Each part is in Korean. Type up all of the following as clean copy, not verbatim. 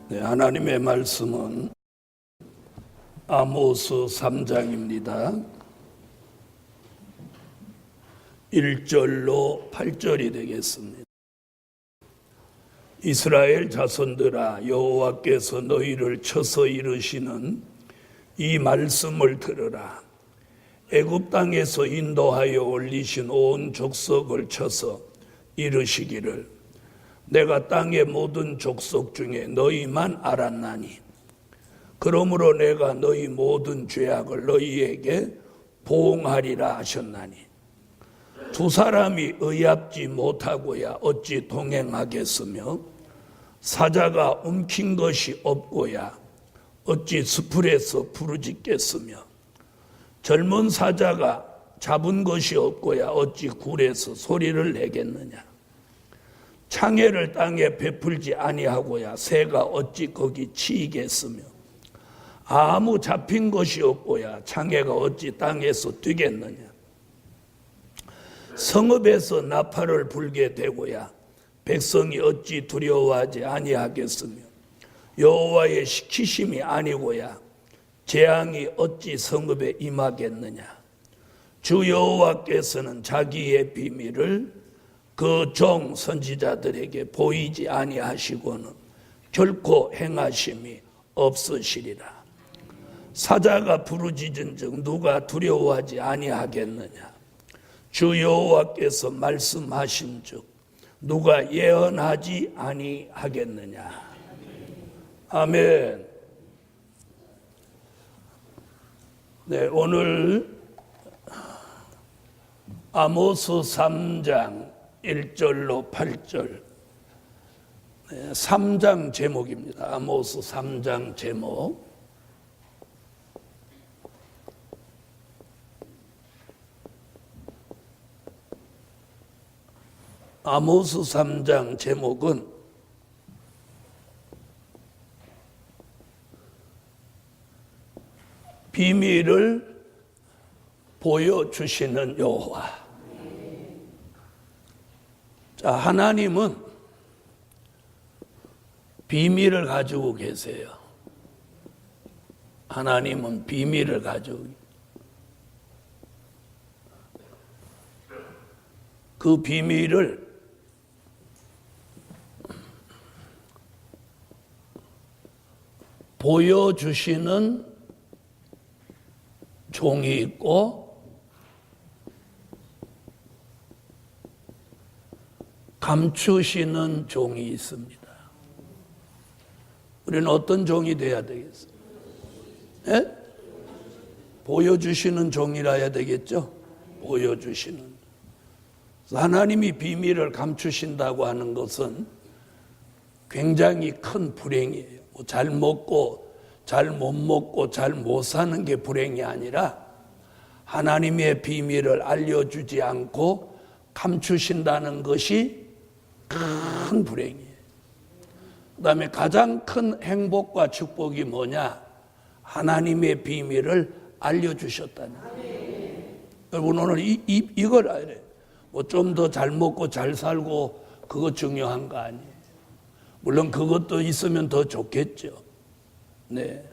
네, 하나님의 말씀은 아모스 3장입니다. 1절로 8절이 되겠습니다. 이스라엘 자손들아, 여호와께서 너희를 쳐서 이르시는 이 말씀을 들으라. 애굽 땅에서 인도하여 올리신 온 족속을 쳐서 이르시기를 내가 땅의 모든 족속 중에 너희만 알았나니 그러므로 내가 너희 모든 죄악을 너희에게 보응하리라 하셨나니 두 사람이 의합지 못하고야 어찌 동행하겠으며 사자가 움킨 것이 없고야 어찌 수풀에서 부르짖겠으며 젊은 사자가 잡은 것이 없고야 어찌 굴에서 소리를 내겠느냐. 창해를 땅에 베풀지 아니하고야 새가 어찌 거기 치이겠으며 아무 잡힌 것이 없고야 창해가 어찌 땅에서 뛰겠느냐. 성읍에서 나팔을 불게 되고야 백성이 어찌 두려워하지 아니하겠으며 여호와의 시키심이 아니고야 재앙이 어찌 성읍에 임하겠느냐. 주 여호와께서는 자기의 비밀을 그 종 선지자들에게 보이지 아니하시고는 결코 행하심이 없으시리라. 사자가 부르짖은즉 누가 두려워하지 아니하겠느냐. 주 여호와께서 말씀하신즉 누가 예언하지 아니하겠느냐. 아멘. 네, 오늘 아모스 3장 1절로 8절 3장 제목입니다. 아모스 3장 제목. 아모스 3장 제목은 비밀을 보여주시는 여호와. 자, 하나님은 비밀을 가지고 계세요. 하나님은 비밀을 가지고 그 비밀을 보여주시는 종이 있고 감추시는 종이 있습니다. 우리는 어떤 종이 돼야 되겠어요? 예? 보여주시는 종이라 해야 되겠죠? 보여주시는. 하나님이 비밀을 감추신다고 하는 것은 굉장히 큰 불행이에요. 잘 먹고 잘 못 먹고 잘 못 사는 게 불행이 아니라 하나님의 비밀을 알려주지 않고 감추신다는 것이 큰 불행이에요. 그 다음에 가장 큰 행복과 축복이 뭐냐? 하나님의 비밀을 알려주셨다는 거예요. 여러분 오늘 이걸 알아야 돼요. 뭐 좀 더 잘 먹고 잘 살고 그거 중요한 거 아니에요. 물론 그것도 있으면 더 좋겠죠. 네.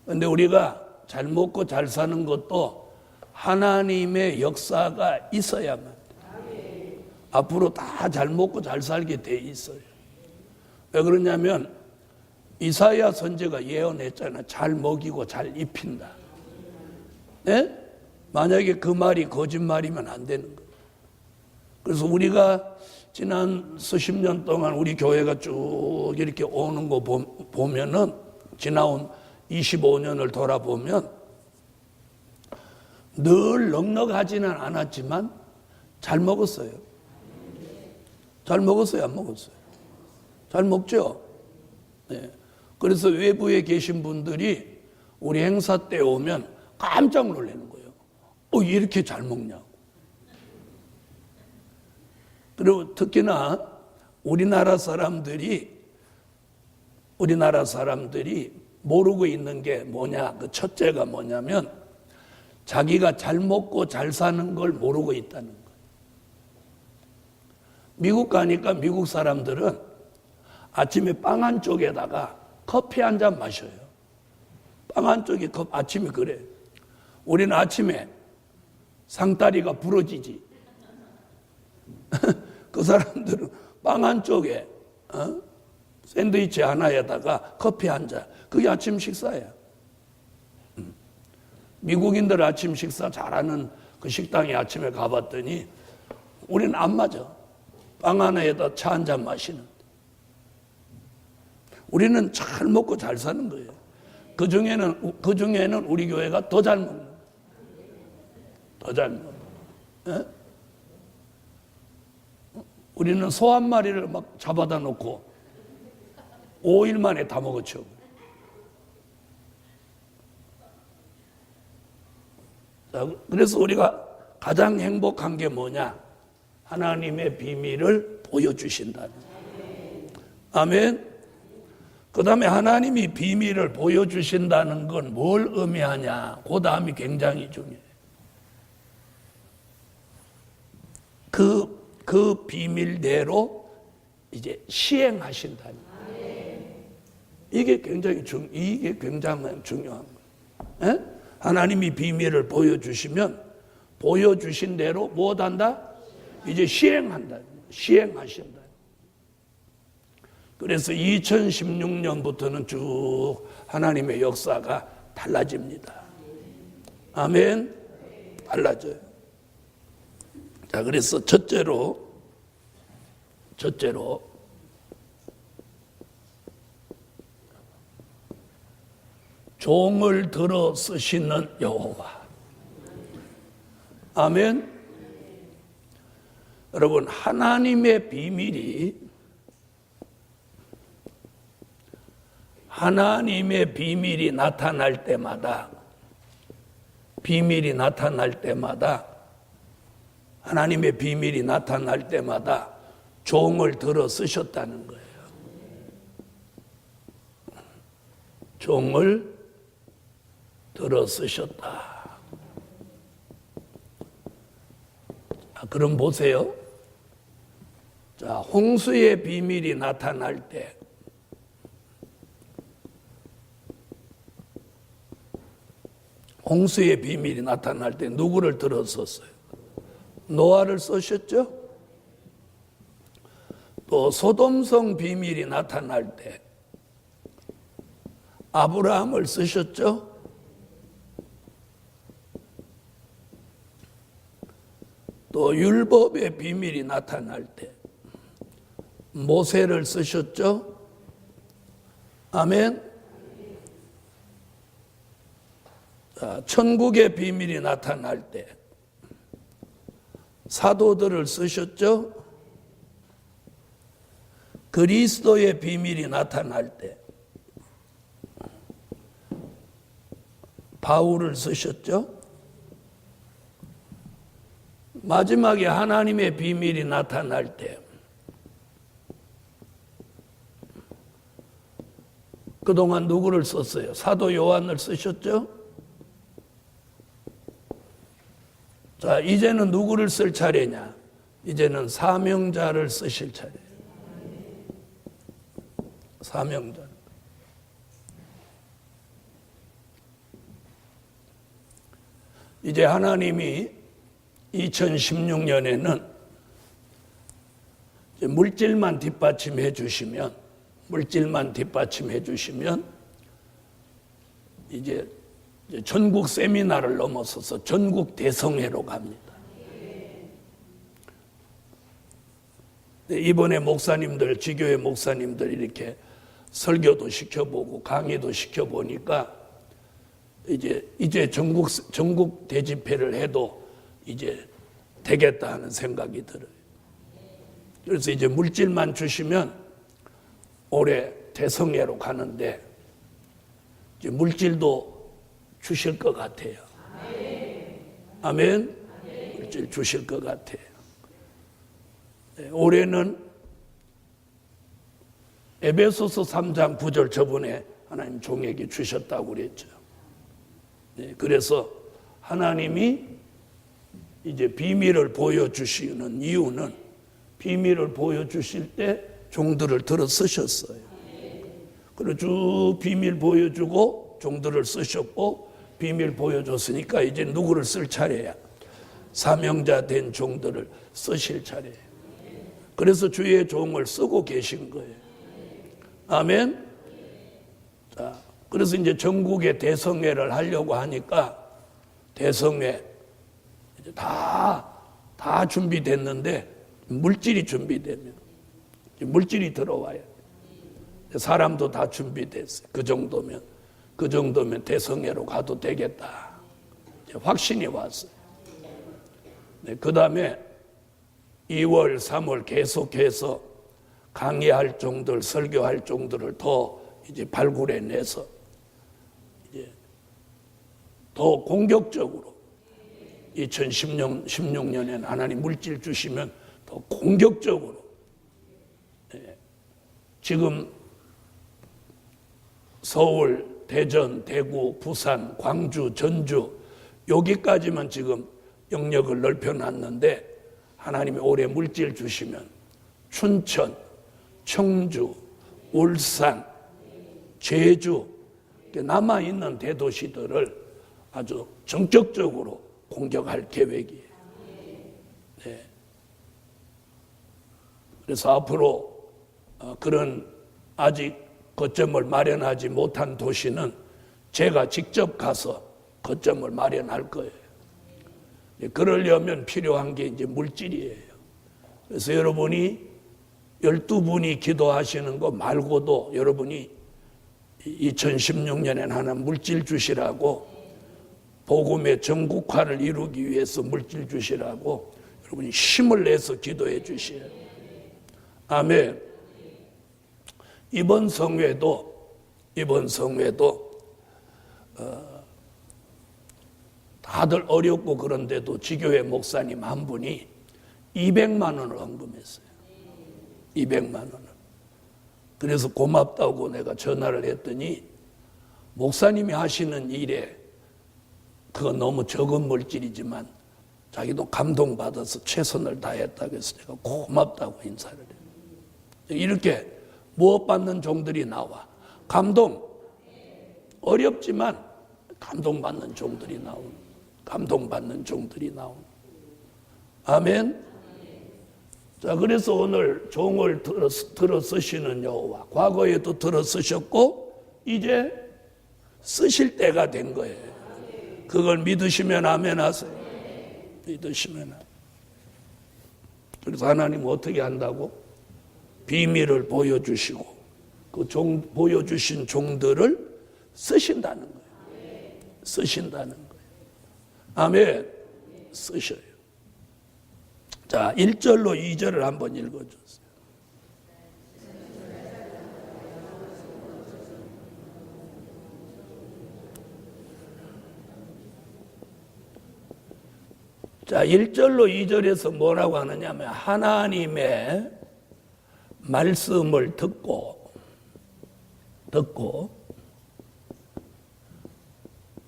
근데 우리가 잘 먹고 잘 사는 것도 하나님의 역사가 있어야만 앞으로 다 잘 먹고 잘 살게 돼 있어요. 왜 그러냐면 이사야 선지자가 예언했잖아요. 잘 먹이고 잘 입힌다. 네? 만약에 그 말이 거짓말이면 안 되는 거예요. 그래서 우리가 지난 수십 년 동안 우리 교회가 쭉 이렇게 오는 거 보면은 지나온 25년을 돌아보면 늘 넉넉하지는 않았지만 잘 먹었어요. 잘 먹었어요, 안 먹었어요? 잘 먹죠? 네. 그래서 외부에 계신 분들이 우리 행사 때 오면 깜짝 놀라는 거예요. 이렇게 잘 먹냐고. 그리고 특히나 우리나라 사람들이 모르고 있는 게 뭐냐? 그 첫째가 뭐냐면 자기가 잘 먹고 잘 사는 걸 모르고 있다는 거예요. 미국 가니까 미국 사람들은 아침에 빵 한 쪽에다가 커피 한 잔 마셔요. 빵 한 쪽에 아침에 그래. 우리는 아침에 상다리가 부러지지. 그 사람들은 빵 한 쪽에 샌드위치 하나에다가 커피 한 잔. 그게 아침 식사야. 미국인들 아침 식사 잘하는 그 식당에 아침에 가봤더니 우리는 안 맞아. 빵 하나에다 차 한 잔 마시는. 우리는 잘 먹고 잘 사는 거예요. 그 중에는 우리 교회가 더 잘 먹는 거예요. 더 잘 먹는 거예요. 우리는 소 한 마리를 막 잡아다 놓고 5일 만에 다 먹었죠. 그래서 우리가 가장 행복한 게 뭐냐? 하나님의 비밀을 보여주신다는 거예요. 아멘. 그 다음에 하나님이 비밀을 보여주신다는 건 뭘 의미하냐? 그 다음이 굉장히 중요해요. 그 비밀대로 이제 시행하신다는 거예요. 이게 굉장히 중요한 거예요. 에? 하나님이 비밀을 보여주시면 보여주신 대로 무엇한다? 이제 시행한다. 시행하신다. 그래서 2016년부터는 쭉 하나님의 역사가 달라집니다. 아멘. 달라져요. 자, 그래서 첫째로 종을 들어 쓰시는 여호와. 아멘. 여러분, 하나님의 비밀이 나타날 때마다 하나님의 비밀이 나타날 때마다 종을 들어 쓰셨다는 거예요. 종을 들어 쓰셨다. 그럼 보세요. 자, 홍수의 비밀이 나타날 때 누구를 들어 썼어요? 노아를 쓰셨죠? 또 소돔성 비밀이 나타날 때 아브라함을 쓰셨죠? 또 율법의 비밀이 나타날 때 모세를 쓰셨죠? 아멘. 자, 천국의 비밀이 나타날 때 사도들을 쓰셨죠? 그리스도의 비밀이 나타날 때 바울을 쓰셨죠? 마지막에 하나님의 비밀이 나타날 때 그동안 누구를 썼어요? 사도 요한을 쓰셨죠? 자, 이제는 누구를 쓸 차례냐? 이제는 사명자를 쓰실 차례예요. 사명자. 이제 하나님이 2016년에는 물질만 뒷받침해 주시면 이제 전국 세미나를 넘어서서 전국 대성회로 갑니다. 이번에 목사님들, 지교회 목사님들 이렇게 설교도 시켜보고 강의도 시켜보니까 이제 전국 대집회를 해도 이제 되겠다 하는 생각이 들어요. 그래서 이제 물질만 주시면 올해 대성회로 가는데 이제 물질도 주실 것 같아요. 아멘. 물질 주실 것 같아요. 올해는 에베소서 3장 9절 저번에 하나님 종에게 주셨다고 그랬죠. 그래서 하나님이 이제 비밀을 보여주시는 이유는 비밀을 보여주실 때 종들을 들어 쓰셨어요. 그리고 쭉 비밀 보여주고 종들을 쓰셨고 비밀 보여줬으니까 이제 누구를 쓸 차례야? 사명자 된 종들을 쓰실 차례예요. 그래서 주의 종을 쓰고 계신 거예요. 아멘. 자, 그래서 이제 전국에 대성회를 하려고 하니까 대성회 이제 다 준비됐는데 물질이 준비되면 물질이 들어와야 돼. 사람도 다 준비됐어요. 그 정도면 대성회로 가도 되겠다. 확신이 왔어요. 네, 그 다음에 2월, 3월 계속해서 강의할 종들, 설교할 종들을 더 이제 발굴해내서 이제 더 공격적으로 2016년에는 하나님 물질 주시면 더 공격적으로 지금 서울, 대전, 대구, 부산, 광주, 전주 여기까지만 지금 영역을 넓혀놨는데 하나님이 올해 물질 주시면 춘천, 청주, 울산, 제주 남아있는 대도시들을 아주 정적적으로 공격할 계획이에요. 네. 그래서 앞으로 그런 아직 거점을 마련하지 못한 도시는 제가 직접 가서 거점을 마련할 거예요. 그러려면 필요한 게 이제 물질이에요. 그래서 여러분이 12분이 기도하시는 거 말고도 여러분이 2016년엔 하나 물질 주시라고 복음의 전국화를 이루기 위해서 물질 주시라고 여러분이 힘을 내서 기도해 주셔야 돼요. 아멘. 이번 성회도 다들 어렵고 그런데도 지교회 목사님 한 분이 200만 원을 헌금했어요. 200만 원을. 그래서 고맙다고 내가 전화를 했더니 목사님이 하시는 일에 그건 너무 적은 물질이지만 자기도 감동받아서 최선을 다했다고 해서 내가 고맙다고 인사를 해요. 이렇게 무엇받는 종들이 나와. 감동. 어렵지만 감동받는 종들이 나오는. 감동받는 종들이 나오는. 아멘. 자, 그래서 오늘 종을 들어 쓰시는 여호와. 과거에도 들어 쓰셨고 이제 쓰실 때가 된 거예요. 그걸 믿으시면 아멘 하세요. 믿으시면 아멘. 그래서 하나님 어떻게 한다고? 비밀을 보여주시고 그 보여주신 종들을 쓰신다는 거예요. 쓰신다는 거예요. 아멘. 쓰셔요. 자, 1절로 2절을 한번 읽어주세요. 자, 1절로 2절에서 뭐라고 하느냐면 하나님의 말씀을 듣고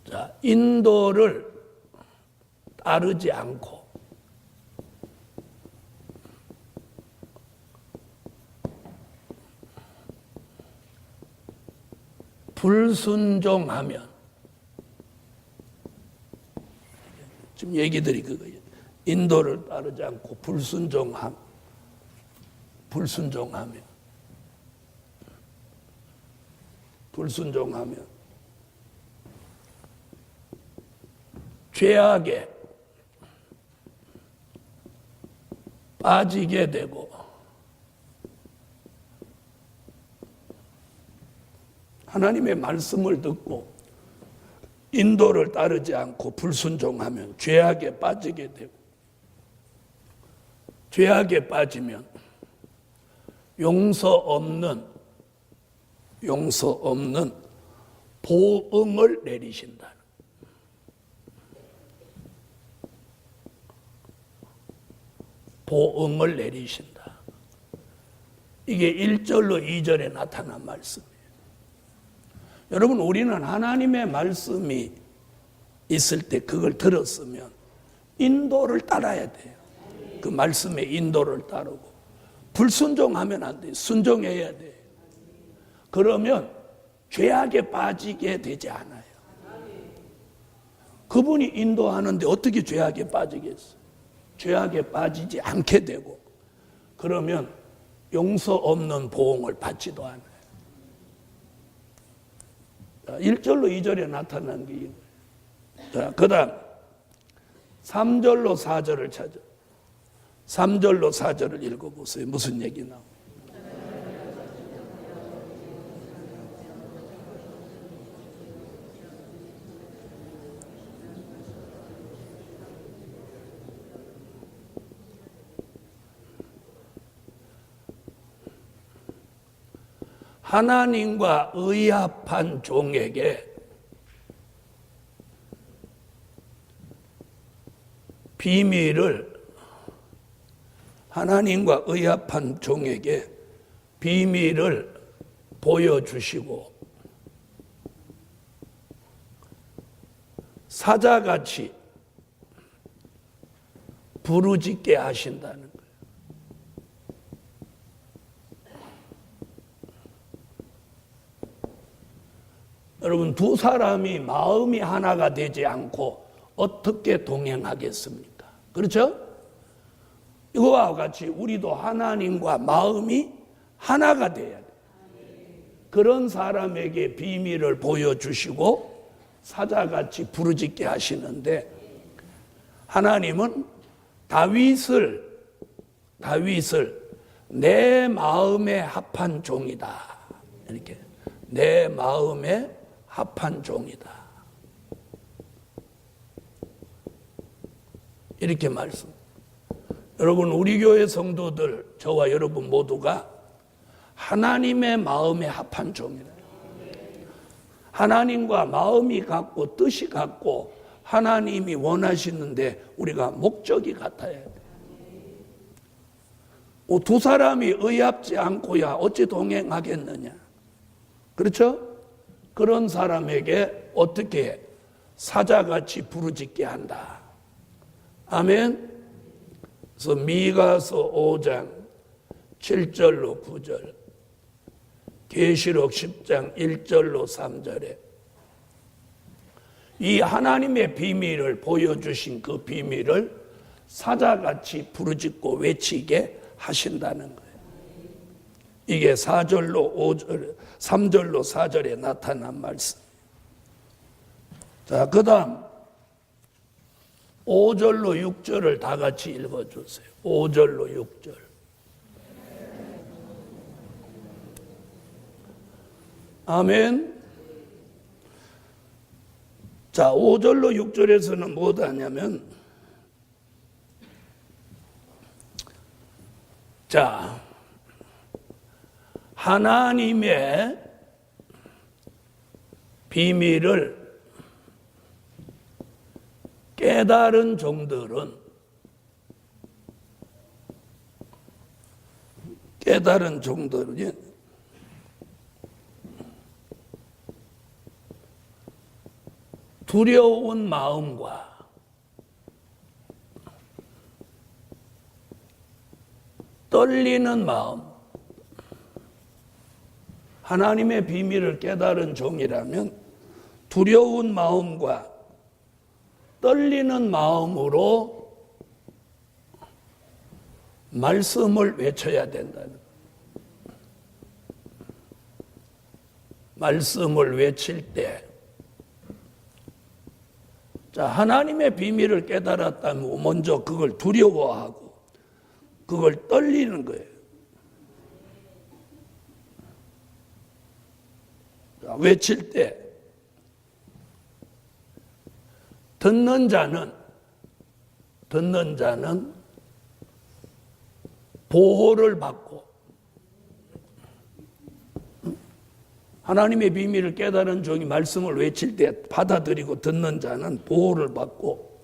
자, 인도를 따르지 않고 불순종하면 지금 얘기들이 그거예요. 인도를 따르지 않고 불순종하면 죄악에 빠지게 되고 하나님의 말씀을 듣고 인도를 따르지 않고 불순종하면 죄악에 빠지게 되고 죄악에 빠지면 용서 없는 보응을 내리신다. 보응을 내리신다. 이게 1절로 2절에 나타난 말씀이에요. 여러분, 우리는 하나님의 말씀이 있을 때 그걸 들었으면 인도를 따라야 돼요. 그 말씀의 인도를 따르고 불순종하면 안 돼요. 순종해야 돼요. 그러면 죄악에 빠지게 되지 않아요. 그분이 인도하는데 어떻게 죄악에 빠지겠어요? 죄악에 빠지지 않게 되고, 그러면 용서 없는 보응을 받지도 않아요. 1절로 2절에 나타난 게 이거예요. 자, 그 다음 3절로 4절을 찾아. 3절로 4절을 읽어보세요. 무슨 얘기 나옵니까? 하나님과 의합한 종에게 하나님과 의합한 종에게 비밀을 보여주시고 사자같이 부르짖게 하신다는 거예요. 여러분, 두 사람이 마음이 하나가 되지 않고 어떻게 동행하겠습니까? 그렇죠? 이거와 같이 우리도 하나님과 마음이 하나가 돼야 돼요. 그런 사람에게 비밀을 보여주시고 사자같이 부르짖게 하시는데, 하나님은 다윗을 내 마음에 합한 종이다. 이렇게 내 마음에 합한 종이다. 이렇게 말씀. 여러분, 우리 교회 성도들, 저와 여러분 모두가 하나님의 마음에 합한 종이다. 하나님과 마음이 같고 뜻이 같고 하나님이 원하시는데 우리가 목적이 같아야 돼. 두 사람이 의합지 않고야 어찌 동행하겠느냐. 그렇죠? 그런 사람에게 어떻게 사자같이 부르짖게 한다. 아멘. 그래서 미가서 5장 7절로 9절, 계시록 10장 1절로 3절에 이 하나님의 비밀을 보여주신 그 비밀을 사자같이 부르짖고 외치게 하신다는 거예요. 이게 3절로 4절에 나타난 말씀. 자, 그 다음 5절로 6절을 다 같이 읽어주세요. 5절로 6절. 아멘. 자, 5절로 6절에서는 뭐다 하냐면, 자, 하나님의 비밀을 깨달은 종들은 두려운 마음과 떨리는 마음, 하나님의 비밀을 깨달은 종이라면 두려운 마음과 떨리는 마음으로 말씀을 외쳐야 된다는 거예요. 말씀을 외칠 때, 자, 하나님의 비밀을 깨달았다면 먼저 그걸 두려워하고 그걸 떨리는 거예요. 자, 외칠 때 듣는 자는 보호를 받고, 하나님의 비밀을 깨달은 종이 말씀을 외칠 때 받아들이고 듣는 자는 보호를 받고,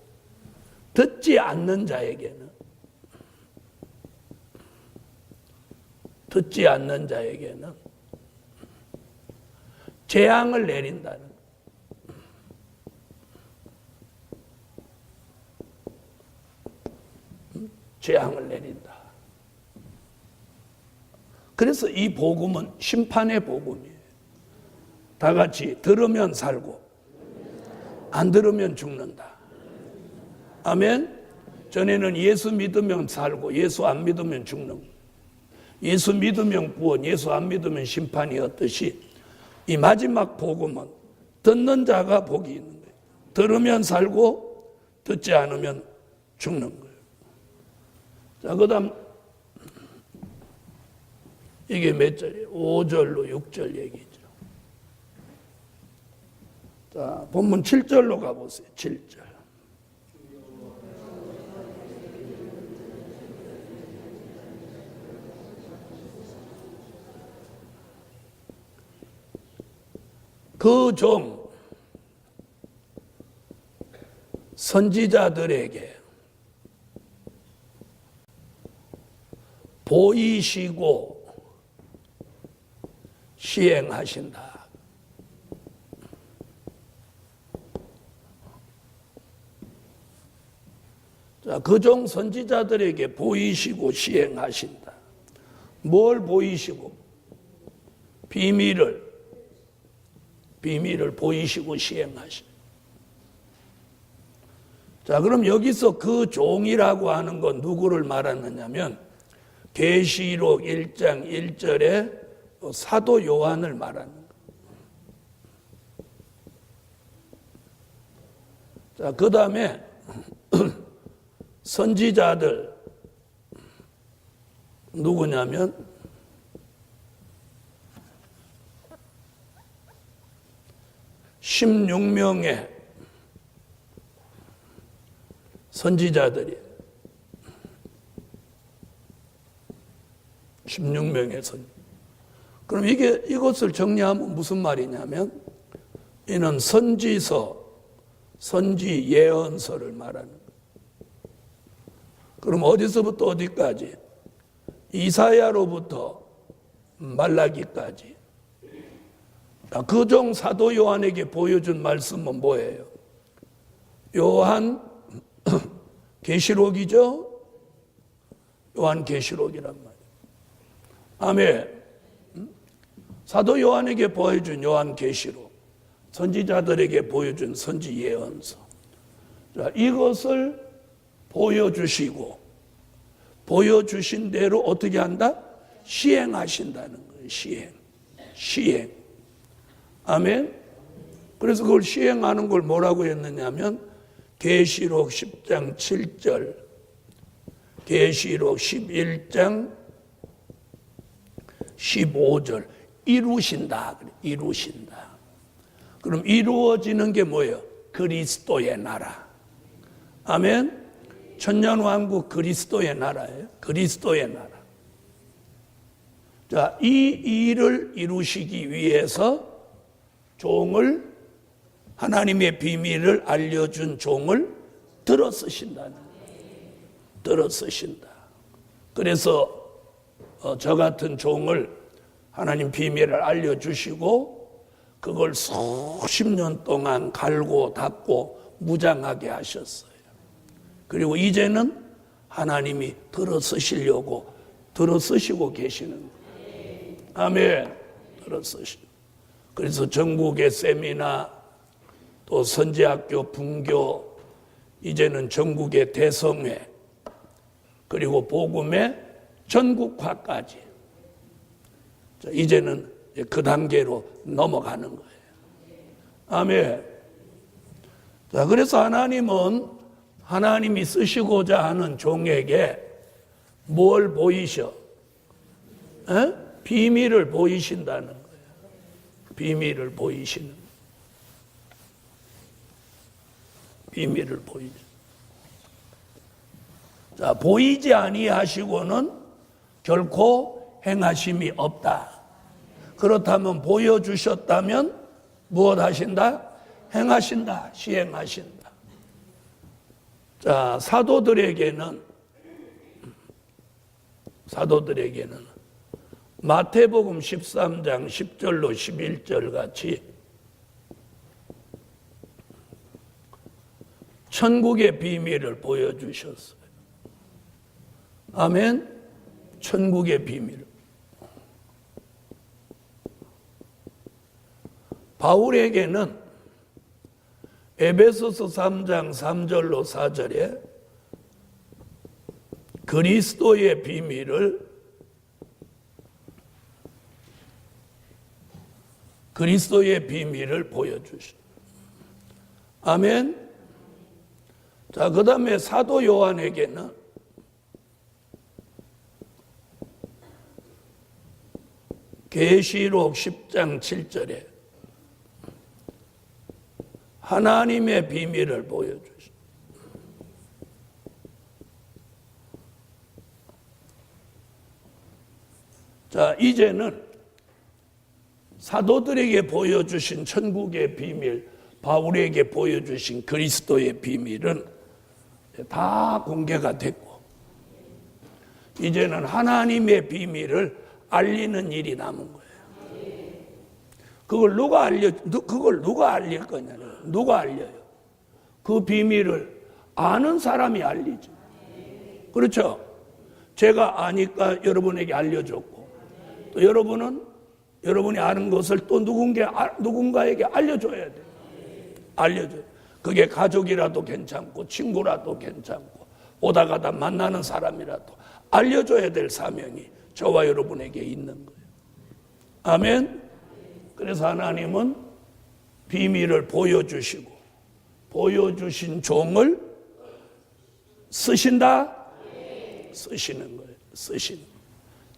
듣지 않는 자에게는 재앙을 내린다는 거예요. 재앙을 내린다. 그래서 이 복음은 심판의 복음이에요. 다 같이 들으면 살고 안 들으면 죽는다. 아멘. 전에는 예수 믿으면 살고 예수 안 믿으면 죽는 거예요. 예수 믿으면 구원, 예수 안 믿으면 심판이었듯이 이 마지막 복음은 듣는 자가 복이 있는 거예요. 들으면 살고 듣지 않으면 죽는 거예요. 자, 그 다음 이게 몇 절이에요? 5절로 6절 얘기죠. 자, 본문 7절로 가보세요. 7절. 그 종 선지자들에게 보이시고 시행하신다. 자, 그 종 선지자들에게 보이시고 시행하신다. 뭘 보이시고? 비밀을 보이시고 시행하신다. 자, 그럼 여기서 그 종이라고 하는 건 누구를 말하느냐면 계시록 1장 1절에 사도 요한을 말하는 거예요. 자, 그 다음에 선지자들 누구냐면 16명의 선지자들이 16명의 선지. 그럼 이것을 정리하면 무슨 말이냐면 이는 선지서, 선지 예언서를 말하는 거예요. 그럼 어디서부터 어디까지? 이사야로부터 말라기까지. 그 종 사도 요한에게 보여준 말씀은 뭐예요? 요한 계시록이죠? 요한 계시록이란 말이에요. 아멘. 사도 요한에게 보여준 요한 계시록, 선지자들에게 보여준 선지 예언서. 자, 이것을 보여주시고 보여주신 대로 어떻게 한다? 시행하신다는 거예요. 시행. 아멘. 그래서 그걸 시행하는 걸 뭐라고 했느냐면 계시록 10장 7절, 계시록 11장 15절 이루신다. 그럼 이루어지는 게 뭐예요? 그리스도의 나라. 아멘. 천년왕국 그리스도의 나라예요. 그리스도의 나라. 자, 이 일을 이루시기 위해서 종을, 하나님의 비밀을 알려준 종을 들어 쓰신다는 거예요. 들어 쓰신다. 그래서 저 같은 종을 하나님 비밀을 알려주시고 그걸 수십 년 동안 갈고 닦고 무장하게 하셨어요. 그리고 이제는 하나님이 들어 쓰시려고 들어 쓰시고 계시는 거예요. 아멘. 들어 쓰시고. 그래서 전국의 세미나 또 선지학교, 분교, 이제는 전국의 대성회, 그리고 복음의 전국화까지 이제는 그 단계로 넘어가는 거예요. 아멘. 자, 그래서 하나님은 하나님이 쓰시고자 하는 종에게 뭘 보이셔? 비밀을 보이신다는 거예요. 비밀을 보이시는. 비밀을 보이죠. 자, 보이지 아니하시고는 결코 행하심이 없다. 그렇다면 보여주셨다면 무엇 하신다? 행하신다. 시행하신다. 자, 사도들에게는 마태복음 13장 10절로 11절 같이 천국의 비밀을 보여주셨어요. 아멘. 천국의 비밀. 바울에게는 에베소서 3장 3절로 4절에 그리스도의 비밀을 보여주신. 아멘. 자, 그 다음에 사도 요한에게는 계시록 10장 7절에 하나님의 비밀을 보여주신. 자, 이제는 사도들에게 보여주신 천국의 비밀, 바울에게 보여주신 그리스도의 비밀은 다 공개가 됐고, 이제는 하나님의 비밀을 알리는 일이 남은 거예요. 그걸 누가 알릴 거냐요? 누가 알려요? 그 비밀을 아는 사람이 알리죠. 그렇죠? 제가 아니까 여러분에게 알려줬고, 또 여러분이 아는 것을 또 누군가에게 알려줘야 돼요. 알려줘요. 그게 가족이라도 괜찮고, 친구라도 괜찮고, 오다 가다 만나는 사람이라도 알려줘야 될 사명이 저와 여러분에게 있는 거예요. 아멘. 그래서 하나님은 비밀을 보여주시고, 보여주신 종을 쓰신다? 쓰시는 거예요. 쓰시는.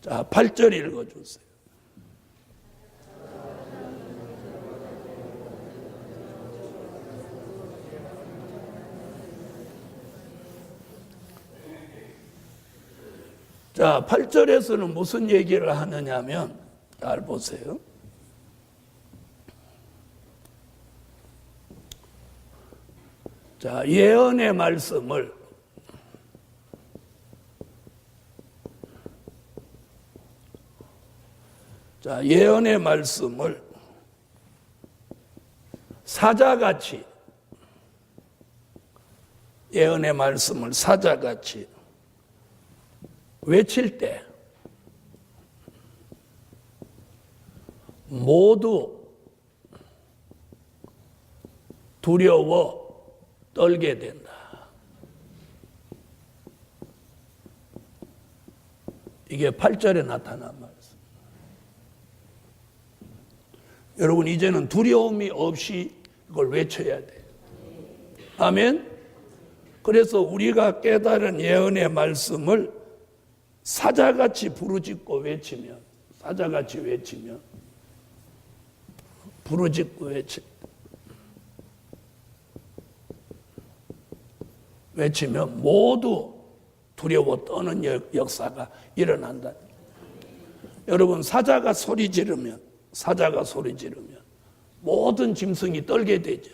자, 8절 읽어주세요. 자, 8절에서는 무슨 얘기를 하느냐면, 잘 보세요. 자, 예언의 말씀을 사자같이, 예언의 말씀을 사자같이 외칠 때 모두 두려워 떨게 된다. 이게 8절에 나타난 말씀. 여러분, 이제는 두려움이 없이 이걸 외쳐야 돼요. 아멘. 그래서 우리가 깨달은 예언의 말씀을 사자같이 부르짖고 외치면, 사자같이 외치면, 부르짖고 외치면 모두 두려워 떠는 역사가 일어난다. 여러분, 사자가 소리 지르면 모든 짐승이 떨게 되죠.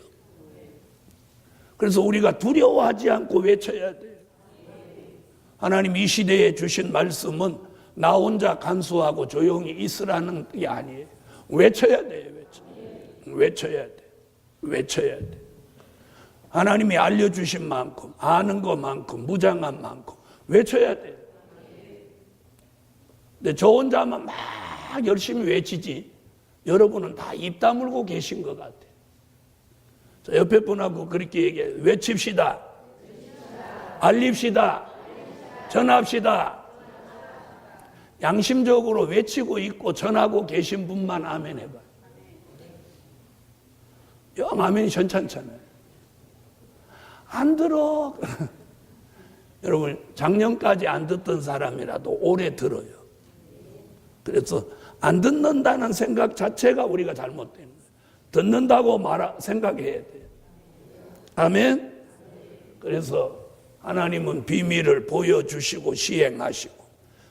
그래서 우리가 두려워하지 않고 외쳐야 돼요. 하나님 이 시대에 주신 말씀은 나 혼자 간수하고 조용히 있으라는 게 아니에요. 외쳐야 돼요. 외쳐야 돼. 하나님이 알려주신 만큼, 아는 것만큼, 무장한 만큼 외쳐야 돼요. 근데 저 혼자만 막 열심히 외치지, 여러분은 다 입 다물고 계신 것 같아요. 자, 옆에 분하고 그렇게 얘기해요. 외칩시다. 알립시다. 전합시다. 양심적으로 외치고 있고 전하고 계신 분만 아멘 해봐요. 영 아멘이 괜찮잖아요. 안 들어. 여러분, 작년까지 안 듣던 사람이라도 올해 들어요. 그래서 안 듣는다는 생각 자체가 우리가 잘못된 거예요. 듣는다고 생각해야 돼요. 아멘. 그래서 하나님은 비밀을 보여주시고 시행하시고,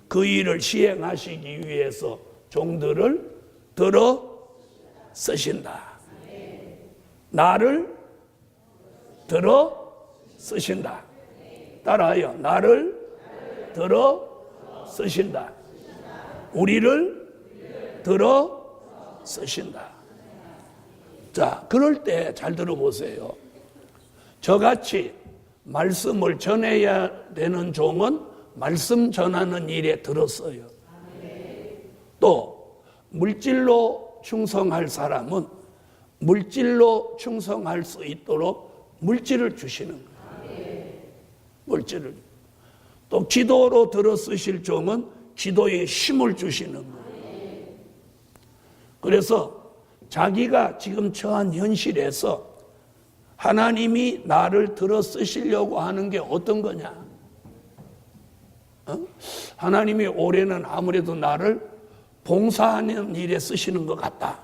그 일을 시행하시기 위해서 종들을 들어 쓰신다. 나를 들어 쓰신다. 따라하여. 나를 들어 쓰신다. 우리를 들어 쓰신다. 자, 그럴 때 잘 들어보세요. 저같이 말씀을 전해야 되는 종은 말씀 전하는 일에 들었어요. 또 물질로 충성할 사람은 물질로 충성할 수 있도록 물질을 주시는 거예요. 물질을. 또 기도로 들어 쓰실 종은 기도에 힘을 주시는 거예요. 그래서 자기가 지금 처한 현실에서 하나님이 나를 들어 쓰시려고 하는 게 어떤 거냐? 하나님이 올해는 아무래도 나를 봉사하는 일에 쓰시는 것 같다.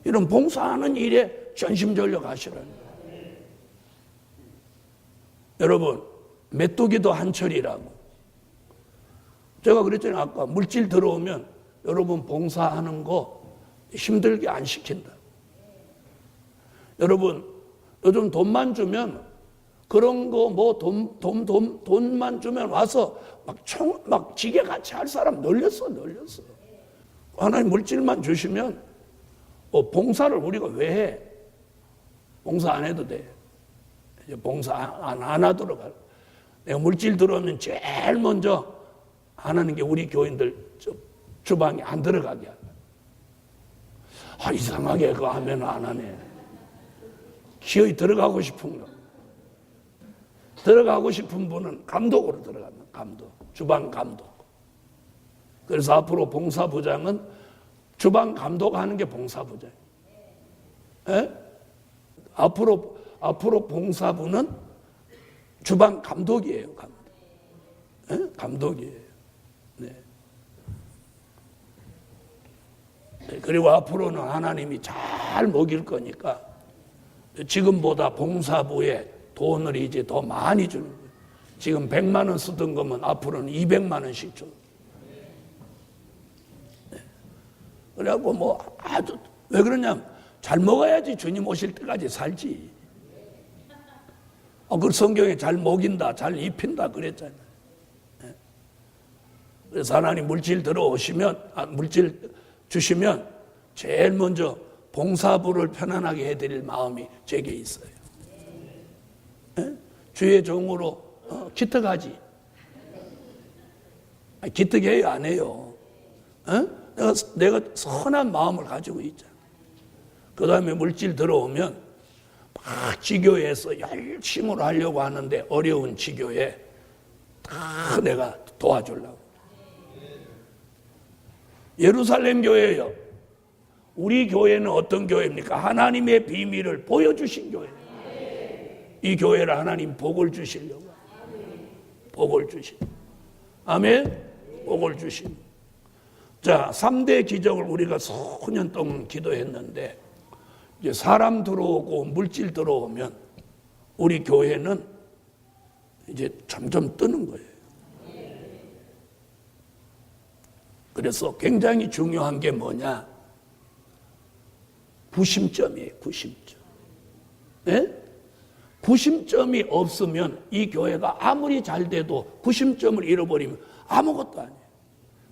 이런 봉사하는 일에 전심전력 하시라는 거예요. 여러분, 메뚜기도 한철이라고. 제가 그랬잖아요. 아까 물질 들어오면 여러분 봉사하는 거 힘들게 안 시킨다. 여러분, 요즘 돈만 주면 그런 거 뭐 돈만 주면 와서 막 지게같이 할 사람 널렸어. 하나님 물질만 주시면 봉사를 우리가 왜 해? 봉사 안 해도 돼. 이제 봉사 안 하도록 하고. 내가 물질 들어오면 제일 먼저 하는 게 우리 교인들 주방에 안 들어가게 하고. 이상하게 그거 하면 안 하네. 기어이 들어가고 싶은 거. 들어가고 싶은 분은 감독으로 들어간다. 감독. 주방 감독. 그래서 앞으로 봉사부장은 주방 감독하는 게 봉사부장이에요. 예? 앞으로 봉사부는 주방 감독이에요. 감독. 예? 감독이에요. 네. 그리고 앞으로는 하나님이 잘 먹일 거니까 지금보다 봉사부에 돈을 이제 더 많이 주는 거예요. 지금 100만 원 쓰던 거면 앞으로는 200만 원씩 줘. 네. 그래갖고 뭐 아주 왜 그러냐면 잘 먹어야지 주님 오실 때까지 살지. 그 성경에 잘 먹인다, 잘 입힌다 그랬잖아요. 네. 그래서 하나님 물질 들어오시면 물질 주시면 제일 먼저 봉사부를 편안하게 해드릴 마음이 제게 있어요. 네? 주의 종으로 기특하지. 기특해요, 안 해요? 내가 선한 마음을 가지고 있잖아. 그 다음에 물질 들어오면 막 지교회에서 열심으로 하려고 하는데 어려운 지교회 다 내가 도와주려고. 예루살렘 교회요. 우리 교회는 어떤 교회입니까? 하나님의 비밀을 보여주신 교회예요. 이 교회를 하나님 복을 주시려고. 복을 주신. 아멘? 복을 주신. 자, 3대 기적을 우리가 수년 동안 기도했는데 이제 사람 들어오고 물질 들어오면 우리 교회는 이제 점점 뜨는 거예요. 그래서 굉장히 중요한 게 뭐냐? 구심점이에요. 구심점. 네? 구심점이 없으면 이 교회가 아무리 잘 돼도 구심점을 잃어버리면 아무것도 아니에요.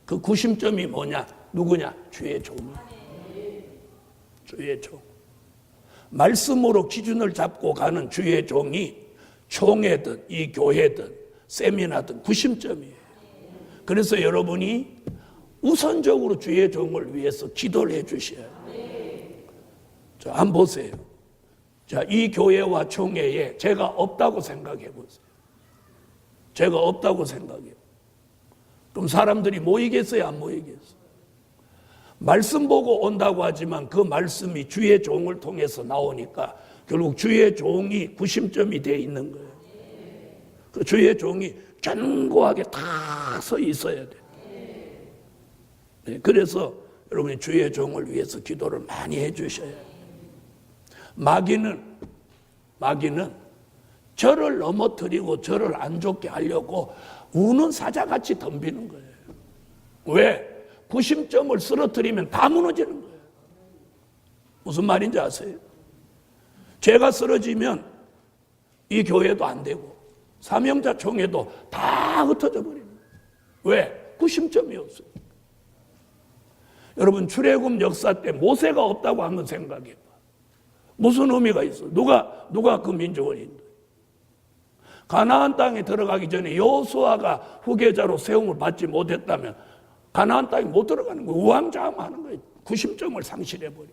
그 구심점이 뭐냐? 누구냐? 주의 종이에요. 주의 종. 말씀으로 기준을 잡고 가는 주의 종이 총회든 이 교회든 세미나든 구심점이에요. 그래서 여러분이 우선적으로 주의 종을 위해서 기도를 해 주셔야 돼요. 자, 한번 보세요. 자, 이 교회와 총회에 제가 없다고 생각해 보세요. 제가 없다고 생각해요. 그럼 사람들이 모이겠어요? 안 모이겠어요? 말씀 보고 온다고 하지만 그 말씀이 주의 종을 통해서 나오니까 결국 주의 종이 구심점이 되어 있는 거예요. 그 주의 종이 견고하게 다 서 있어야 돼요. 네, 그래서 여러분이 주의 종을 위해서 기도를 많이 해 주셔야 해요. 마귀는 저를 넘어뜨리고 저를 안 좋게 하려고 우는 사자같이 덤비는 거예요. 왜? 구심점을 쓰러뜨리면 다 무너지는 거예요. 무슨 말인지 아세요? 제가 쓰러지면 이 교회도 안 되고 사명자 총회도 다 흩어져 버립니다. 왜? 구심점이 없어요. 여러분 출애굽 역사 때 모세가 없다고 한번 생각해봐. 무슨 의미가 있어? 누가 그 민족을 인도해? 가나안 땅에 들어가기 전에 여호수아가 후계자로 세움을 받지 못했다면 가나안 땅에 못 들어가는 거예요. 우왕좌왕하는 거예요. 구심점을 상실해버려.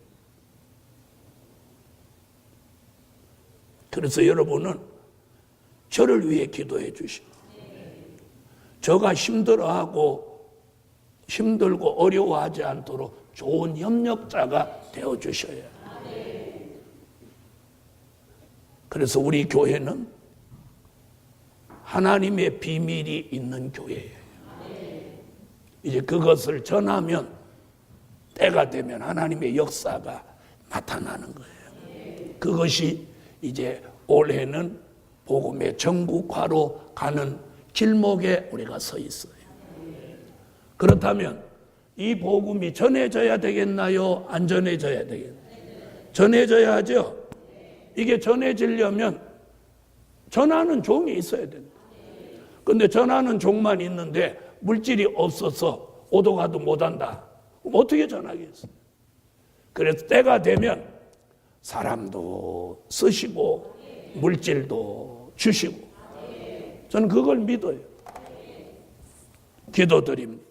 그래서 여러분은 저를 위해 기도해 주시고, 저가 힘들고 어려워하지 않도록 좋은 협력자가 되어 주셔야 해요. 그래서 우리 교회는 하나님의 비밀이 있는 교회예요. 이제 그것을 전하면 때가 되면 하나님의 역사가 나타나는 거예요. 그것이 이제 올해는 복음의 전국화로 가는 길목에 우리가 서 있어요. 그렇다면 이 복음이 전해져야 되겠나요? 안 전해져야 되겠나요? 전해져야죠. 이게 전해지려면 전하는 종이 있어야 된다. 그런데 전하는 종만 있는데 물질이 없어서 오도 가도 못한다. 그럼 어떻게 전하겠어요? 그래서 때가 되면 사람도 쓰시고 물질도 주시고, 저는 그걸 믿어요. 기도드립니다.